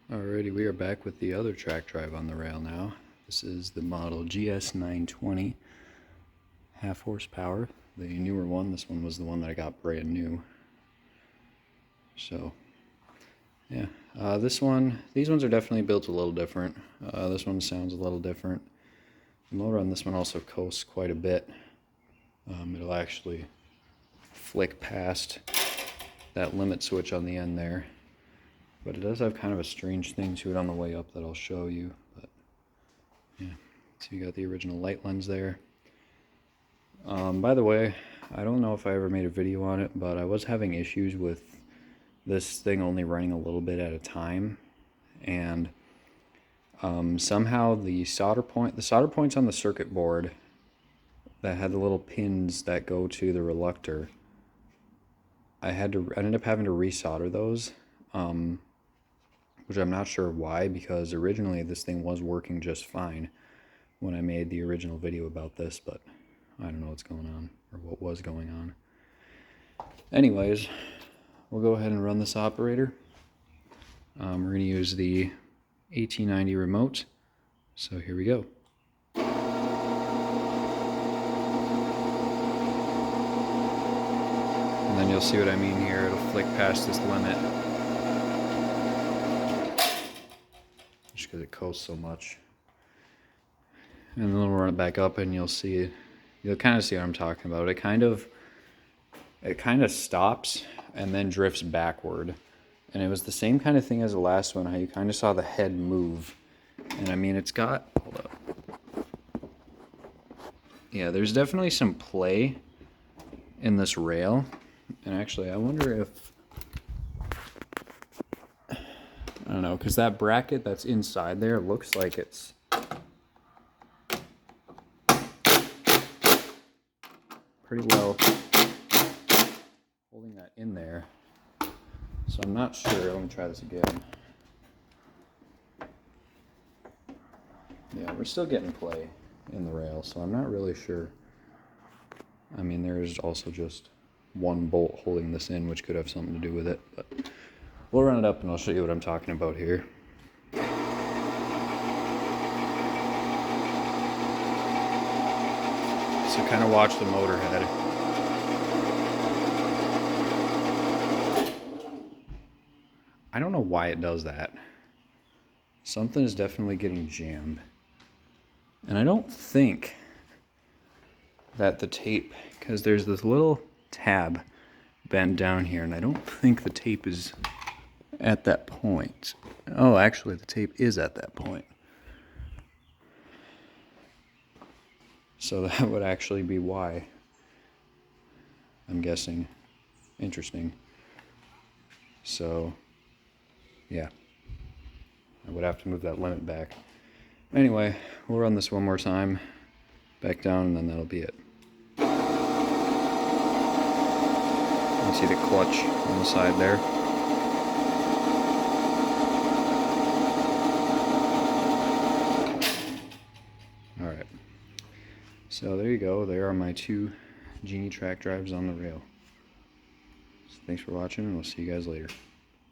Alrighty, we are back with the other track drive on the rail now. This is the model GS-920, half horsepower, the newer one. This one was the one that I got brand new. So, yeah, these ones are definitely built a little different. This one sounds a little different. The motor on this one also coasts quite a bit. It'll actually flick past that limit switch on the end there. But it does have kind of a strange thing to it on the way up that I'll show you. But yeah, so you got the original light lens there. By the way, I don't know if I ever made a video on it, but I was having issues with this thing only running a little bit at a time. And somehow the solder points on the circuit board that had the little pins that go to the reluctor, I ended up having to resolder those. Which I'm not sure why, because originally this thing was working just fine when I made the original video about this, but I don't know what's going on, or what was going on. Anyways, we'll go ahead and run this operator. We're going to use the 1890 remote, so here we go. And then you'll see what I mean here, it'll flick past this limit. Just because it coasts so much. And then we'll run it back up and you'll kind of see what I'm talking about. It kind of stops and then drifts backward. And it was the same kind of thing as the last one, how you kind of saw the head move. And I mean, it's got, hold up. Yeah, there's definitely some play in this rail. And actually, I wonder if, I don't know, because that bracket that's inside there looks like it's pretty well holding that in there. So I'm not sure. Let me try this again. Yeah, we're still getting play in the rail, so I'm not really sure. I mean, there's also just one bolt holding this in, which could have something to do with it, but we'll run it up and I'll show you what I'm talking about here. So kind of watch the motor head. I don't know why it does that. Something is definitely getting jammed. And I don't think that the tape, because there's this little tab bent down here, and I don't think the tape is at that point. Oh, actually the tape is at that point. So that would actually be why, I'm guessing. Interesting. So, yeah. I would have to move that limit back. Anyway, we'll run this one more time, back down, and then that'll be it. You see the clutch on the side there. Alright, so there you go. There are my two Genie track drives on the rail. So thanks for watching, and we'll see you guys later.